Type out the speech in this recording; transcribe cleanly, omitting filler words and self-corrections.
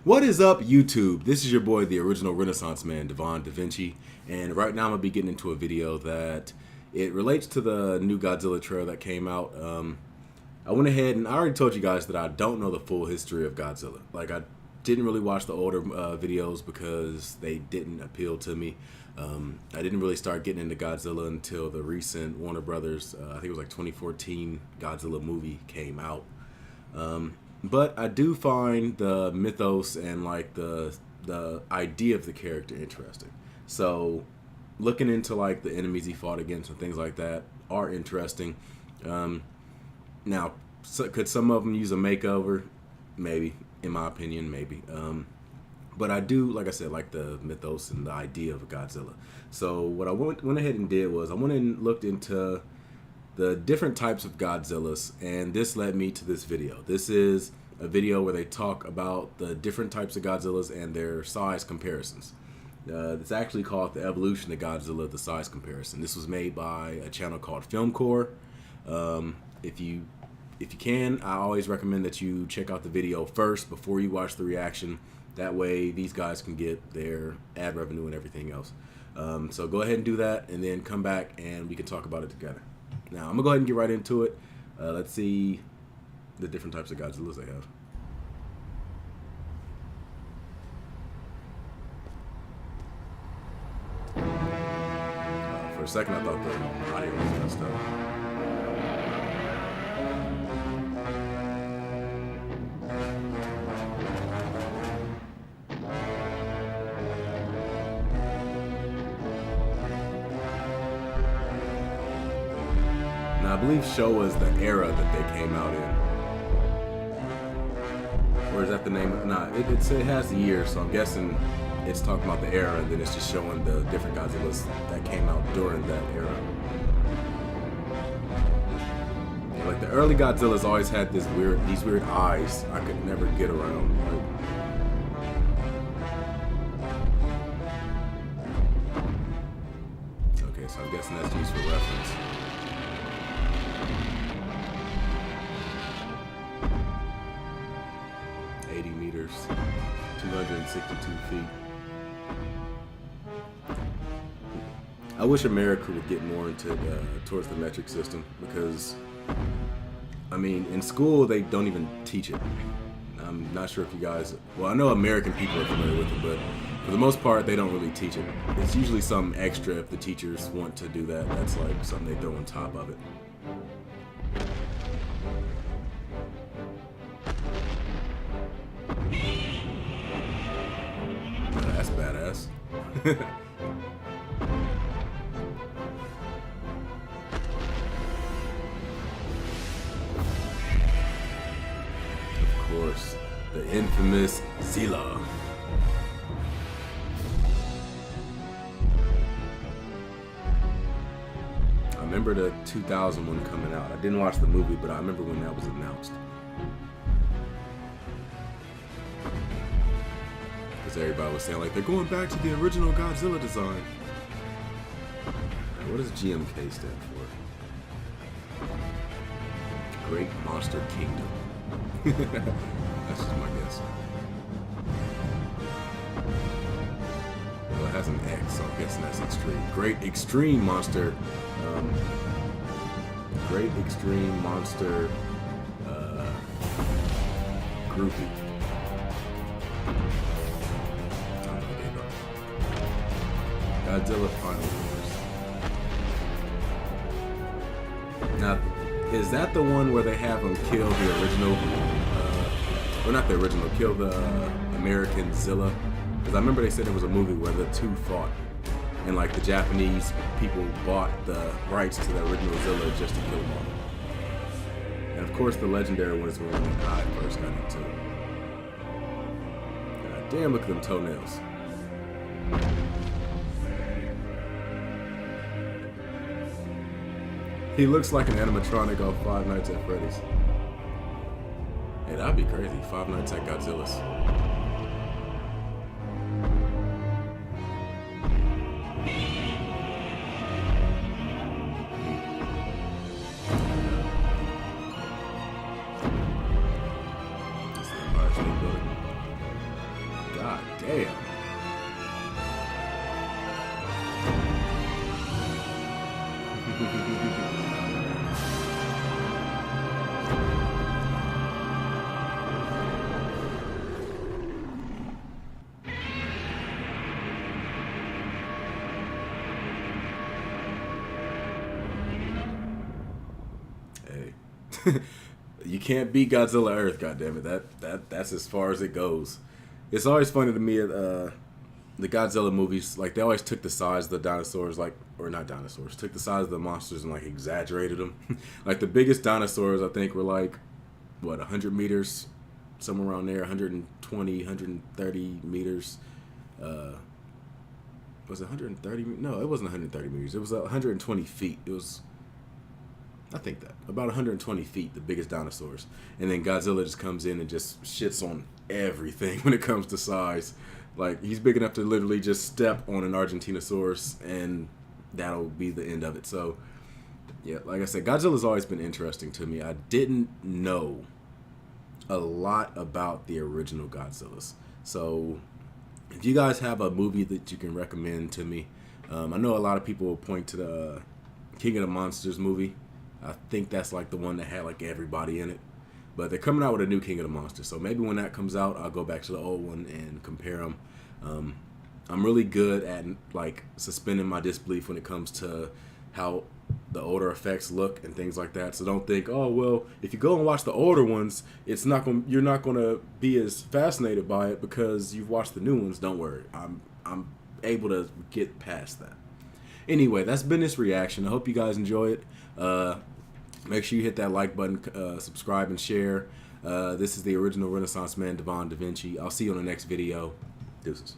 What is up, YouTube? This is your boy, the original Renaissance man, Devon, DaVinci, and right now I'm going to be getting into a video that it relates to the new Godzilla trailer that came out. I went ahead and I already told you guys that I don't know the full history of Godzilla. Like, I didn't really watch the older videos because they didn't appeal to me. I didn't really start getting into Godzilla until the recent Warner Brothers, I think it was like 2014 Godzilla movie came out. But I do find the mythos and like the idea of the character interesting. So looking into like the enemies he fought against and things like that are interesting. Now, could some of them use a makeover? Maybe, in my opinion, maybe. But I do, like I said, like the mythos and the idea of Godzilla. So what I went ahead and did was I went and looked into the different types of Godzillas, and this led me to this video. This is a video where they talk about the different types of Godzillas and their size comparisons. It's actually called The Evolution of Godzilla, the size comparison. This was made by a channel called Filmcore. If you can, I always recommend that you check out the video first before you watch the reaction. That way these guys can get their ad revenue and everything else. So go ahead and do that, and then come back and we can talk about it together. Now, I'm going to go ahead and get right into it. Let's see the different types of Godzillas they have. For a second, I thought the audio was messed up. Now, I believe Showa is the era that they came out in. Or is that the name of... Nah, it has the year, so I'm guessing it's talking about the era, and then it's just showing the different Godzillas that came out during that era. Yeah, like the early Godzillas always had these weird eyes I could never get around. Okay, so I'm guessing that's used for reference. Meters, 262 feet. I wish America would get more into towards the metric system, because I mean, in school they don't even teach it. I'm not sure if you guys, well, I know American people are familiar with it, but for the most part they don't really teach it. It's usually something extra if the teachers want to do that. That's like something they throw on top of it. That's badass. Of course, the infamous Godzilla. I remember the 2000 one coming out. I didn't watch the movie, but I remember when that was announced. Everybody was saying like they're going back to the original Godzilla design. What does GMK stand for? Great Monster Kingdom. That's just my guess. Well, it has an X, so I'm guessing that's extreme. Great Extreme Monster. Great Extreme Monster Groupie. Godzilla Final Wars. Now, is that the one where they have them kill the original, well, not the original, kill the American Zilla? Because I remember they said there was a movie where the two fought, and like the Japanese people bought the rights to the original Zilla just to kill them all. And of course, the legendary one is when I first got into it. God damn, look at them toenails. He looks like an animatronic off Five Nights at Freddy's. Hey, that'd be crazy. Five Nights at Godzilla's. This is the Empire State Building. Damn. Hey. You can't beat Godzilla Earth, goddammit. That's as far as it goes. It's always funny to me the Godzilla movies, like they always took the size of the dinosaurs, like, or not dinosaurs, took the size of the monsters and like exaggerated them. Like the biggest dinosaurs I think were like what, 100 meters, somewhere around there, 120, 130 meters. Was it 130? No, it wasn't 130 meters. It was 120 feet. It was, I think that about 120 feet, the biggest dinosaurs. And then Godzilla just comes in and just shits on everything when it comes to size. Like he's big enough to literally just step on an Argentinosaurus and that'll be the end of it. So yeah, like I said, Godzilla's always been interesting to me. I didn't know a lot about the original Godzillas. So if you guys have a movie that you can recommend to me, I know a lot of people will point to the King of the Monsters movie. I think that's like the one that had like everybody in it. But they're coming out with a new King of the Monsters. So maybe when that comes out, I'll go back to the old one and compare them. I'm really good at like suspending my disbelief when it comes to how the older effects look and things like that. So don't think, oh well, if you go and watch the older ones, you're not gonna be as fascinated by it because you've watched the new ones. Don't worry, I'm able to get past that. Anyway, that's been this reaction. I hope you guys enjoy it. Make sure you hit that like button, subscribe, and share. This is the original Renaissance man, Devon DaVinci. I'll see you on the next video. Deuces.